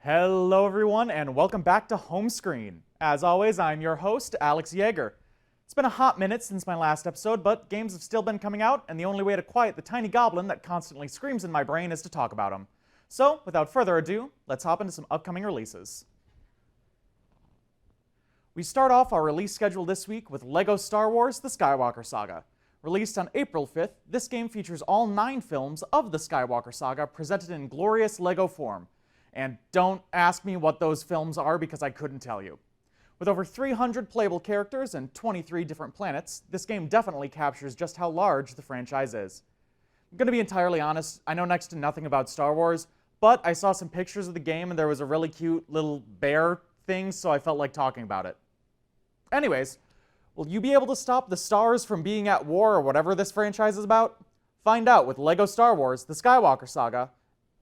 Hello everyone and welcome back to Homescreen. As always, I'm your host, Alex Yeager. It's been a hot minute since my last episode, but games have still been coming out, and the only way to quiet the tiny goblin that constantly screams in my brain is to talk about them. So, without further ado, let's hop into some upcoming releases. We start off our release schedule this week with LEGO Star Wars: The Skywalker Saga. Released on April 5th, this game features all 9 films of the Skywalker Saga presented in glorious LEGO form. And don't ask me what those films are because I couldn't tell you. With over 300 playable characters and 23 different planets, this game definitely captures just how large the franchise is. I'm gonna be entirely honest, I know next to nothing about Star Wars, but I saw some pictures of the game and there was a really cute little bear thing, so I felt like talking about it. Anyways, will you be able to stop the stars from being at war or whatever this franchise is about? Find out with LEGO Star Wars: The Skywalker Saga,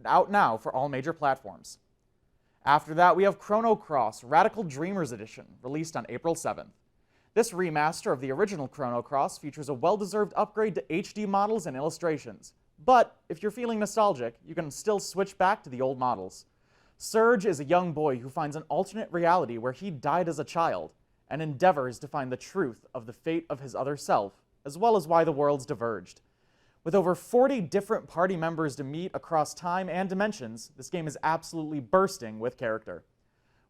out now for all major platforms. After that, we have Chrono Cross Radical Dreamers Edition, released on April 7th. This remaster of the original Chrono Cross features a well-deserved upgrade to HD models and illustrations. But if you're feeling nostalgic, you can still switch back to the old models. Surge is a young boy who finds an alternate reality where he died as a child, and endeavors to find the truth of the fate of his other self, as well as why the worlds diverged. With over 40 different party members to meet across time and dimensions, this game is absolutely bursting with character.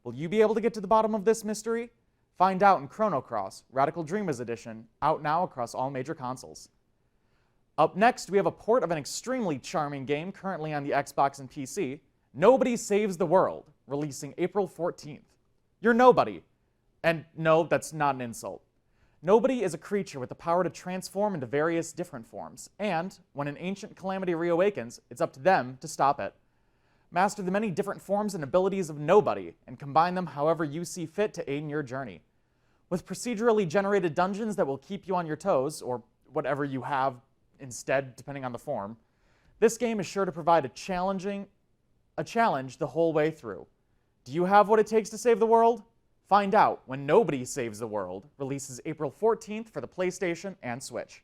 Will you be able to get to the bottom of this mystery? Find out in Chrono Cross Radical Dreamers Edition, out now across all major consoles. Up next, we have a port of an extremely charming game currently on the Xbox and PC, Nobody Saves the World, releasing April 14th. You're nobody. And no, that's not an insult. Nobody is a creature with the power to transform into various different forms, and when an ancient calamity reawakens, it's up to them to stop it. Master the many different forms and abilities of Nobody, and combine them however you see fit to aid in your journey. With procedurally generated dungeons that will keep you on your toes, or whatever you have instead, depending on the form, this game is sure to provide a challenge the whole way through. Do you have what it takes to save the world? Find out when Nobody Saves the World releases April 14th for the PlayStation and Switch.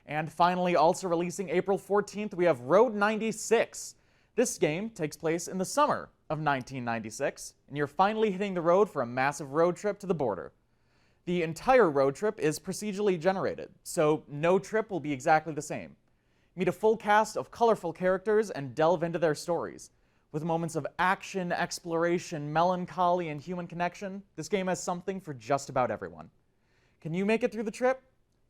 And finally, also releasing April 14th, we have Road 96. This game takes place in the summer of 1996, and you're finally hitting the road for a massive road trip to the border. The entire road trip is procedurally generated, so no trip will be exactly the same. Meet a full cast of colorful characters and delve into their stories. With moments of action, exploration, melancholy, and human connection, this game has something for just about everyone. Can you make it through the trip?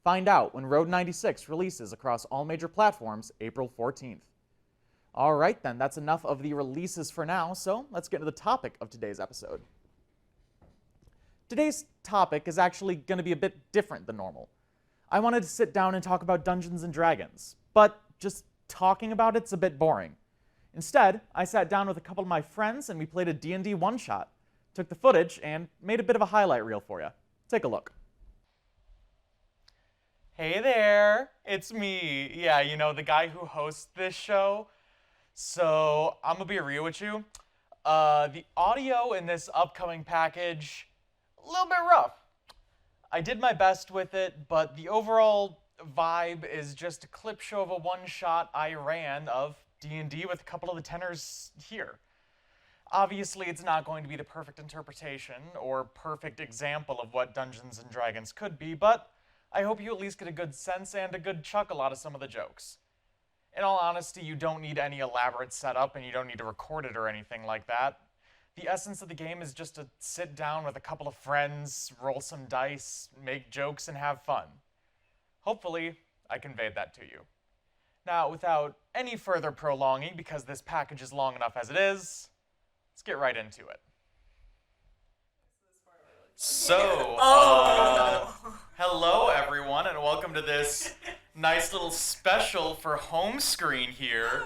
Find out when Road 96 releases across all major platforms April 14th. Alright then, that's enough of the releases for now, so let's get to the topic of today's episode. Today's topic is actually going to be a bit different than normal. I wanted to sit down and talk about Dungeons & Dragons, but just talking about it's a bit boring. Instead, I sat down with a couple of my friends and we played a D&D one-shot, took the footage, and made a bit of a highlight reel for you. Take a look. Hey there, it's me. Yeah, you know, the guy who hosts this show. So, I'm gonna be real with you. The audio in this upcoming package, a little bit rough. I did my best with it, but the overall vibe is just a clip show of a one-shot I ran of D&D with a couple of the tenors here. Obviously, it's not going to be the perfect interpretation or perfect example of what Dungeons & Dragons could be, but I hope you at least get a good sense and a good chuckle out of some of the jokes. In all honesty, you don't need any elaborate setup and you don't need to record it or anything like that. The essence of the game is just to sit down with a couple of friends, roll some dice, make jokes, and have fun. Hopefully, I conveyed that to you. Now, without any further prolonging, because this package is long enough as it is, let's get right into it. So, hello everyone, and welcome to this nice little special for Homescreen here.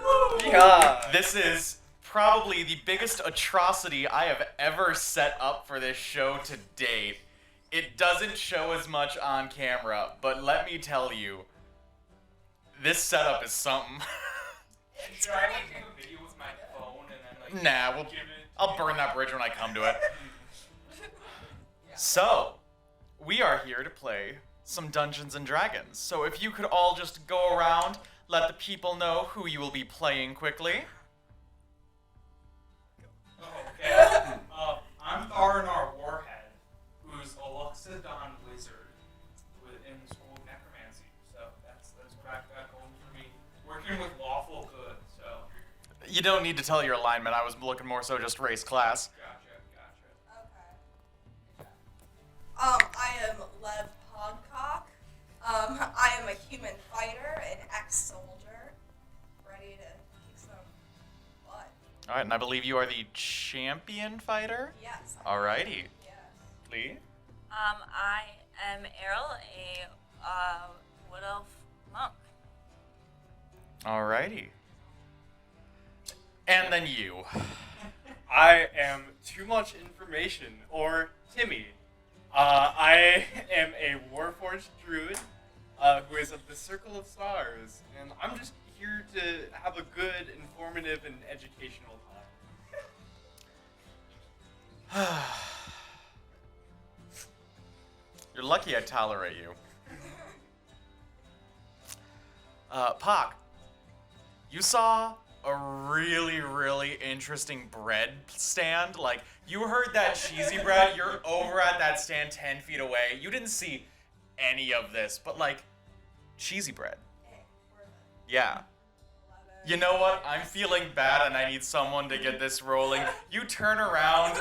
Yeah. This is probably the biggest atrocity I have ever set up for this show to date. It doesn't show as much on camera, but let me tell you, this setup is something. Should I take a video with my phone and then Nah, I'll burn that bridge when I come to it. So, we are here to play some Dungeons & Dragons. So if you could all just go around, let the people know who you will be playing quickly. Okay. I'm Tharinar Warhead, who's a Loxodon wizard in the School of Necromancy. So that's back home for me. Working with lawful good, so. You don't need to tell your alignment. I was looking more so just race class. Gotcha. Okay. I am Lev Podcock. I am a human fighter, an ex-soldier, ready to kick some butt. All right, and I believe you are the champion fighter? Yes. Alrighty. Yes. Lee? I am Errol, a wood elf monk. Alrighty. And then you. I am Too Much Information, or Timmy. I am a Warforged druid who is of the Circle of Stars, and I'm just here to have a good, informative, and educational time. You're lucky I tolerate you. Pock, you saw a really, really interesting bread stand. Like, you heard that cheesy bread, you're over at that stand 10 feet away. You didn't see any of this, but like, cheesy bread. Hey, worth it. Yeah. Love it. You know what? I'm feeling bad and I need someone to get this rolling. You turn around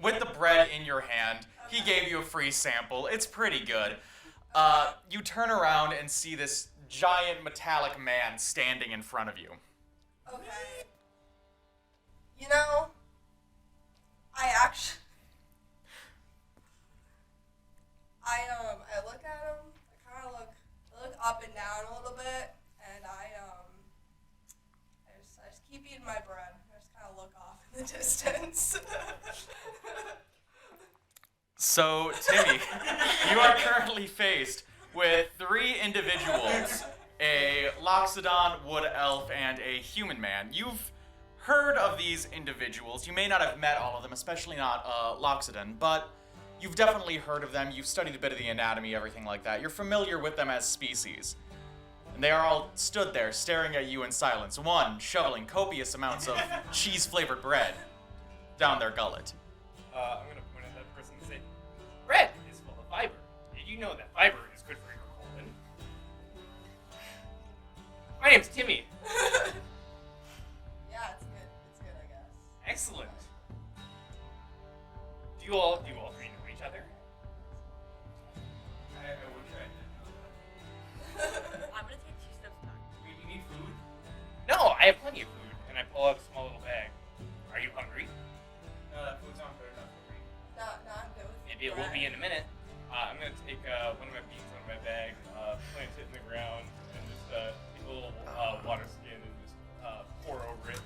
with the bread in your hand. He gave you a free sample. It's pretty good. You turn around and see this giant metallic man standing in front of you. Okay. You know, I look at him. I look up and down a little bit, and I just keep eating my bread. I just kind of look off in the distance. So, Timmy, you are currently faced with 3 individuals, a Loxodon, wood elf, and a human man. You've heard of these individuals. You may not have met all of them, especially not Loxodon, but you've definitely heard of them. You've studied a bit of the anatomy, everything like that. You're familiar with them as species. And they are all stood there staring at you in silence, one shoveling copious amounts of cheese-flavored bread down their gullet. I'm going to point at that person and say, bread is full of fiber. Did you know that fiber is good for your colon? My name's Timmy. Yeah, it's good. It's good, I guess. Excellent. Do you all 3 know each other? I wish I did know that. I'm gonna take 2 steps back. You need food? No, I have plenty of food, and I pull out a small little bag. Are you hungry? No, that food's not good enough for me. No, I'm good with Maybe it will be in a minute. I'm going to take one of my beans out of my bag, plant it in the ground, and just take a little water skin and just pour over it.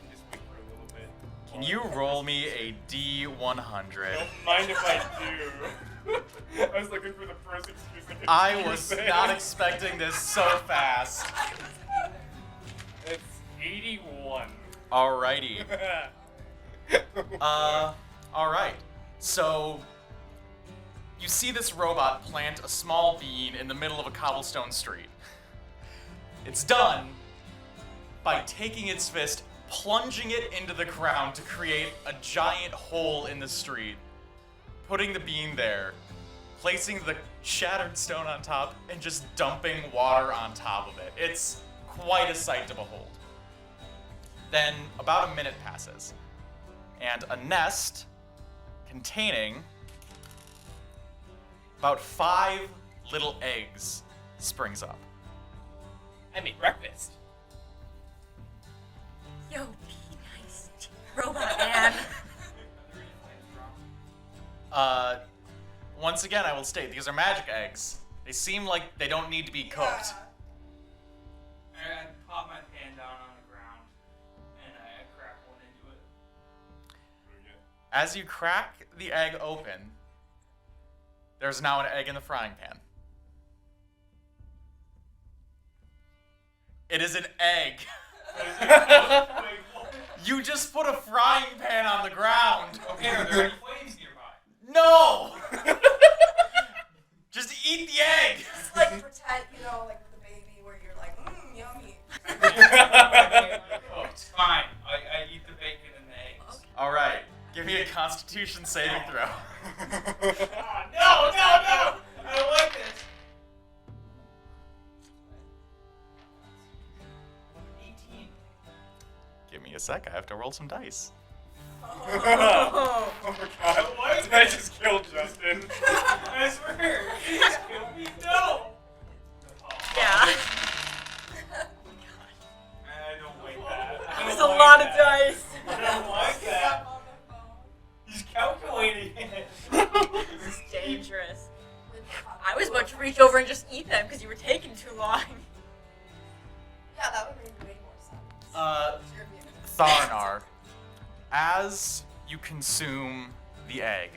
And just wait for a little bit. Can you roll me a D100? Don't mind if I do. I was looking for the first excuse I was not expecting this so fast. It's 81. Alrighty. Alright. So, you see this robot plant a small bean in the middle of a cobblestone street. It's done by taking its fist, plunging it into the ground to create a giant hole in the street, putting the bean there, placing the shattered stone on top, and just dumping water on top of it. It's quite a sight to behold. Then about a minute passes, and a nest containing about 5 little eggs springs up. I made breakfast. Yo, be nice, robot man. Once again, I will state, these are magic eggs. They seem like they don't need to be cooked. I pop my pan down on the ground and I crack one into it. As you crack the egg open, there's now an egg in the frying pan. It is an egg. Wait, what? You just put a frying pan on the ground. Okay, are there any flames nearby? No! Just eat the egg. It's like pretend, like with a baby where you're like, yummy. Okay, cooked. Fine. I eat the bacon and the eggs. Constitution saving throw. No! I don't like this. 18. Give me a sec. I have to roll some dice. Oh my god. Did I just kill Justin? I swear. You just killed me. No! Yeah. I don't like that. I That was a don't like lot of that. dice. I don't like that. on the phone He's calculating it. This is dangerous. with the I was about to reach over and just eat them because you were taking too long. Yeah, that would make way more sense. Sure, yeah. Tharnar, as you consume the egg,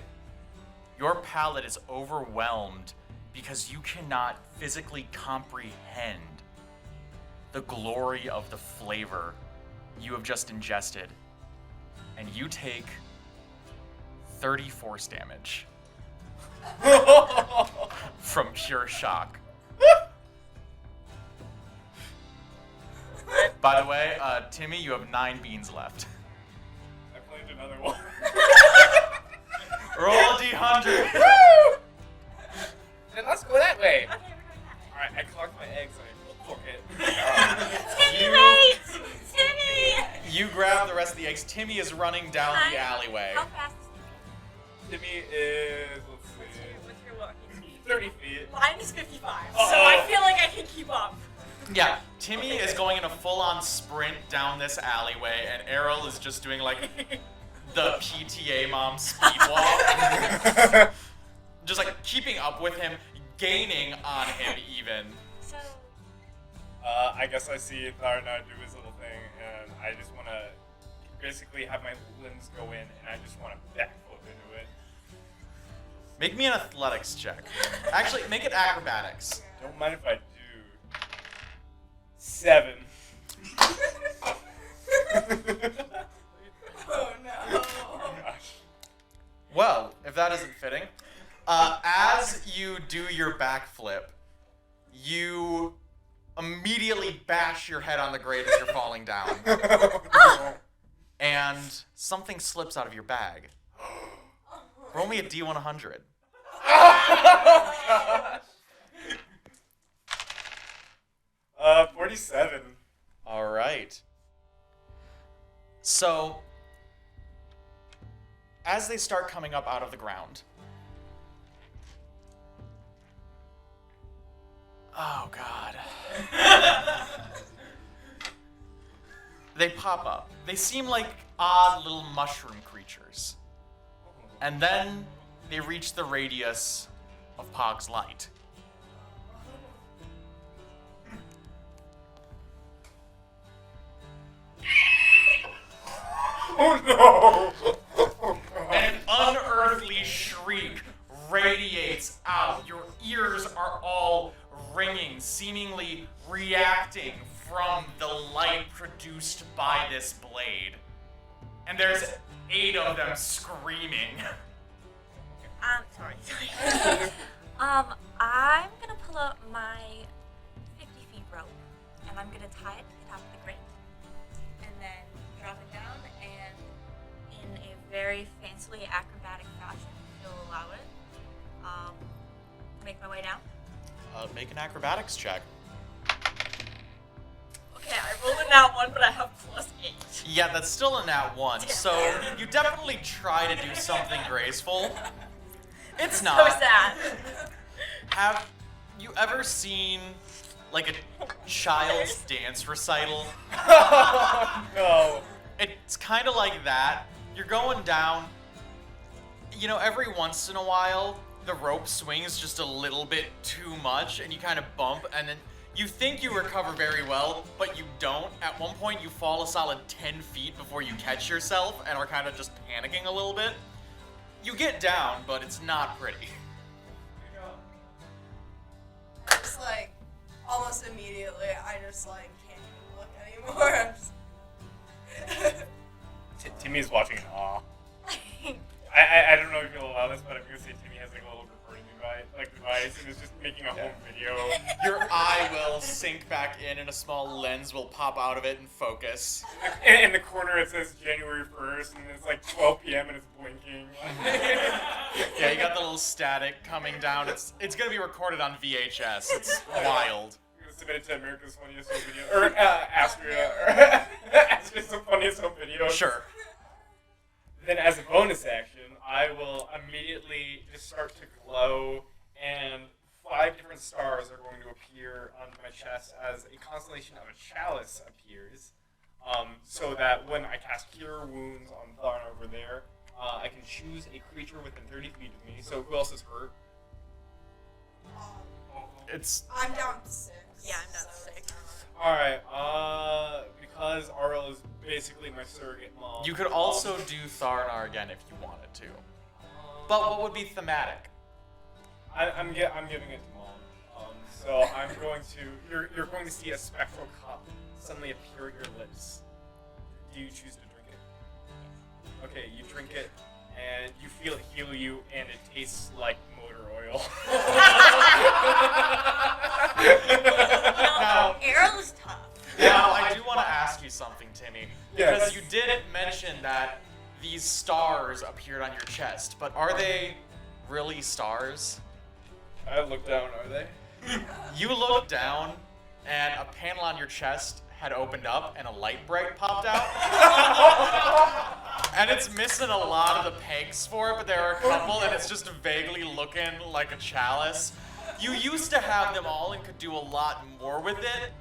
your palate is overwhelmed because you cannot physically comprehend the glory of the flavor you have just ingested. And you take 30 force damage from pure shock. By the way, Timmy, you have 9 beans left. I planned another one. Roll a d100. Then let's go that way. Okay, we're doing that. Alright, I clocked my eggs and I cook it. Timmy, wait! Timmy! You grab the rest of the eggs. Timmy is running down the alleyway. How fast is Timmy? Timmy is, let's see, What's your walking speed? 30 feet. Mine is 55, so Uh-oh. I feel like I can keep up. Yeah, Timmy is going in a full-on sprint down this alleyway, and Errol is just doing like the PTA mom speed walk. Just like keeping up with him, gaining on him even. So, I guess I see Tharnar do his little thing, and I just want to basically have my limbs go in, and I just want to backflip into it. Make me an athletics check. Actually, make it acrobatics. Don't mind if I do. 7. Oh no. Oh gosh. Well, if that isn't fitting, as you do your backflip, you immediately bash your head on the grate as you're falling down, and something slips out of your bag. Roll me a D100. Oh gosh. 47. All right. So, as they start coming up out of the ground, oh God. They pop up. They seem like odd little mushroom creatures. And then they reach the radius of Pog's light. Oh no! An unearthly shriek radiates out. Your ears are all ringing, seemingly reacting from the light produced by this blade. And there's 8 of them screaming. sorry. I'm gonna pull out my 50 feet rope, and I'm gonna tie it to the top of the grate, and then drop it down, and in a very fancily acrobatic fashion, if you'll allow it, make my way down. Make an acrobatics check. Okay, I rolled a nat 1, but I have +8. Yeah, that's still a nat 1, so you definitely try to do something graceful. It's So not. sad. Have you ever seen like a child's dance recital? No. It's kind of like that. You're going down. You know, every once in a while, the rope swings just a little bit too much, and you kind of bump, and then you think you recover very well, but you don't. At one point, you fall a solid 10 feet before you catch yourself, and are kind of just panicking a little bit. You get down, but it's not pretty. Just like, almost immediately, I just like can't even look anymore. I'm just Timmy's watching in awe. I don't know if you'll allow this, but I'm gonna say Timmy has like a little bit of me, right? like device and is just making a home video. Your eye will sink back in and a small lens will pop out of it and focus. And in the corner it says January 1st and it's like 12 p.m. and it's blinking. Yeah, you got the little static coming down. It's gonna be recorded on VHS. It's wild. I'm gonna submit it to America's Funniest Home Video, or Astria, or Astria's Funniest Home Video. Sure. Then as a bonus action, I will immediately just start to glow, and 5 different stars are going to appear on my chest as a constellation of a chalice appears, so that when I cast Cure Wounds on Tharn over there, I can choose a creature within 30 feet of me. So who else is hurt? I'm down to 6. Yeah, I'm down to 6. Alright, because RL is basically my surrogate mom. You could also do Tharnar again if you wanted to. But what would be thematic? I'm giving it to mom. So I'm going to. You're going to see a spectral cup suddenly appear at your lips. Do you choose to drink it? Okay, you drink it, and you feel it heal you, and it tastes like motor oil. Now, Errol is tough. now, I do want to ask you something, Timmy. Because Yes. you did mention that these stars appeared on your chest, but are they really stars? I look down. Are they? You looked down, and a panel on your chest had opened up, and a light bright popped out. And it's missing a lot of the pegs for it, but there are a couple, and it's just vaguely looking like a chalice. You used to have them all and could do a lot more with it,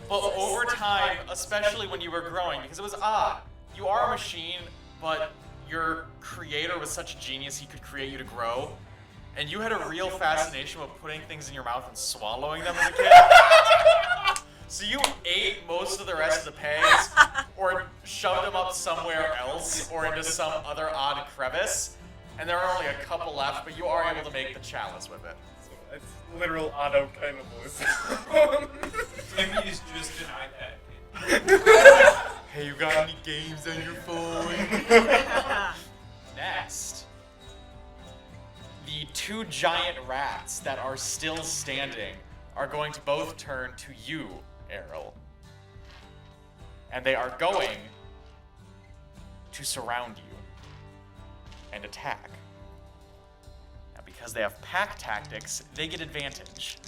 but over time, especially when you were growing, because it was odd. You are a machine, but your creator was such a genius he could create you to grow. And you had a real fascination with putting things in your mouth and swallowing them as a kid. So you ate most of the rest of the pegs, or shoved them up somewhere else, or into some other odd crevice. And there are only a couple left, but you are able to make the chalice with it. So it's literal auto cannibalism. Timmy's just an iPad. Hey, you got any games on your phone? Next, the 2 giant rats that are still standing are going to both turn to you, Errol. And they are going to surround you and attack. Now, because they have pack tactics, they get advantage.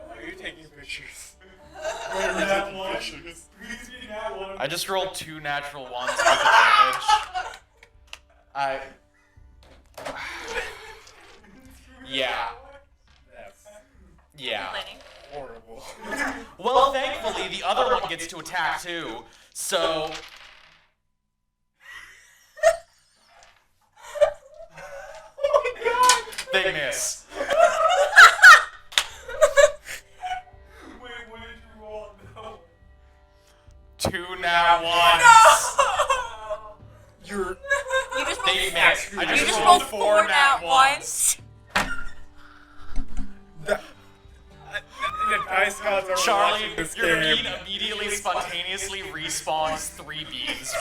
Are you taking pictures? Where are you taking pictures? Please be that one. I just rolled 2 natural ones with advantage. Yeah. That's Yeah. Complaining. horrible. Well, thankfully, the other one gets to attack too. So. Oh my god! They miss. Wait, what did you roll? No. 2 nat ones. You're. You just They rolled, miss. I you just just rolled rolled 4 nat ones. The dice gods are Charlie, watching this your game. bean immediately spontaneously respawns 3 beans.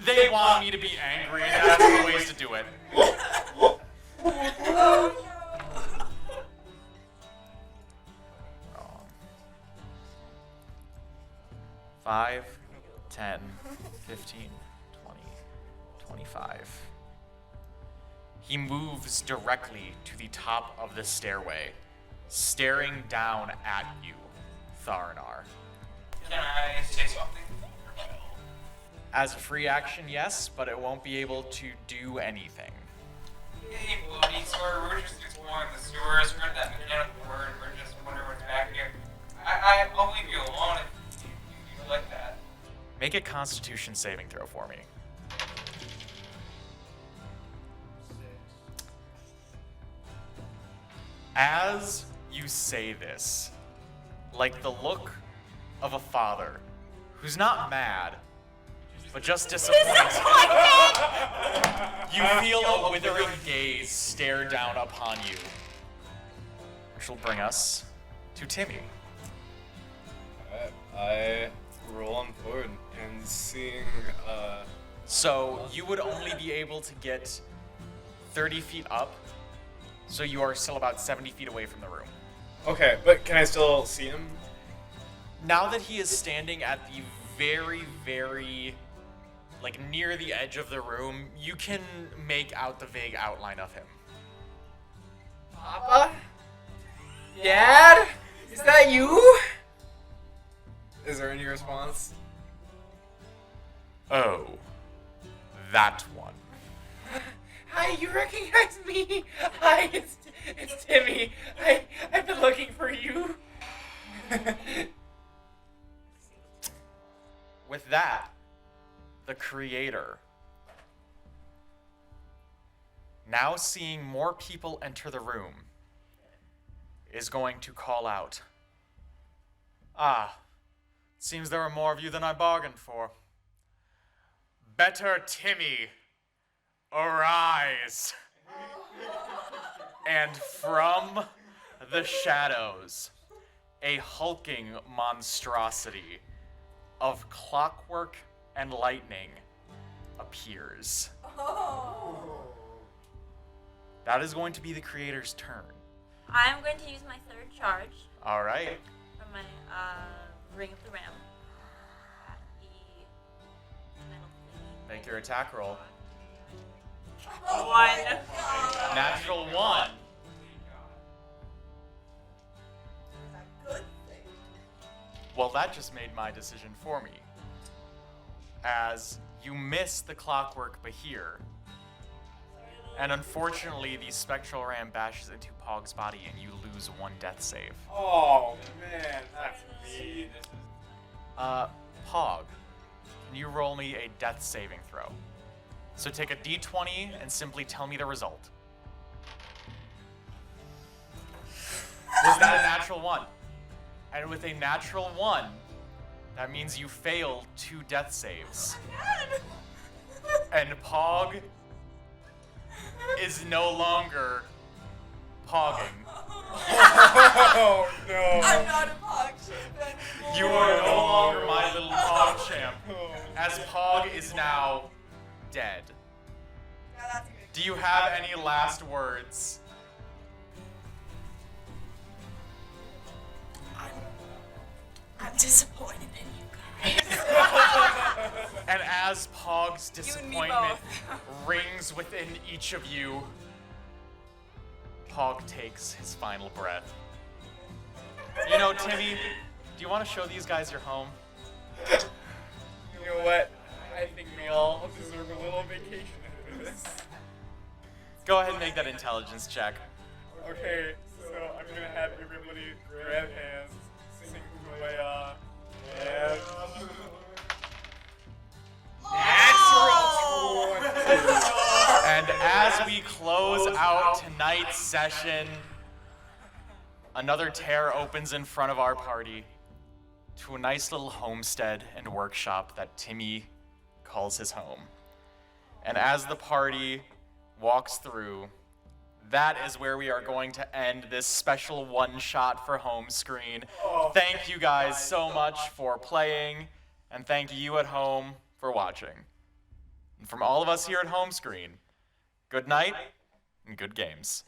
They want me to be angry, and that's the ways to do it. Oh, no. 5, 10, 15, 20, 25. He moves directly to the top of the stairway, staring down at you, Tharnar. Can I say something? As a free action, yes, but it won't be able to do anything. Hey, bloody sir, we're just exploring the sewers. Heard that mechanical word. We're just wondering what's back here. I'll leave you alone if you like that. Make a Constitution saving throw for me. As you say this, like the look of a father who's not mad, but just disappointed, you feel a withering gaze stare down upon you, which will bring us to Timmy. I roll on board and seeing, So you would only be able to get 30 feet up, so you are still about 70 feet away from the room. Okay, but can I still see him? Now that he is standing at the very, very, like, near the edge of the room, you can make out the vague outline of him. Papa? Dad? Is that you? Is there any response? Oh, that one. Hi, you recognize me? Hi, it's Timmy. I've been looking for you. With that, the creator, now seeing more people enter the room, is going to call out, "Ah, seems there are more of you than I bargained for. Better Timmy, arise." And from the shadows, a hulking monstrosity of clockwork and lightning appears. That is going to be the creator's turn. I'm going to use my third charge All right. from my Ring of the Ram. At the metal thingy. Make your attack roll. One. Natural 1. Good thing. Well, that just made my decision for me. As you miss the clockwork Bahir, and unfortunately the spectral ram bashes into Pog's body and you lose 1 death save. Oh man, that's me. Pog, can you roll me a death saving throw? So take a d20 and simply tell me the result. Was that a natural 1? And with a natural 1, that means you fail 2 death saves. And Pog is no longer pogging. Oh no. I'm not a pog shape anymore. You are no longer my little Pog champ, as Pog is now dead. Yeah, that's a good. Do you have any last words? I'm disappointed in you guys. And as Pog's You and me disappointment rings within each of you, Pog takes his final breath. You know, Timmy, do you want to show these guys your home? You know what? I think we all deserve a little vacation after this. Go ahead and make that intelligence check. Okay, so I'm gonna have everybody grab hands, sing Kumbaya, and natural 20. And as we close out tonight's session, another tear opens in front of our party to a nice little homestead and workshop that Timmy calls his home. And as the party walks through, that is where we are going to end this special one-shot for Homescreen. Thank you guys so much for playing, and thank you at home for watching. And from all of us here at Homescreen, good night and good games.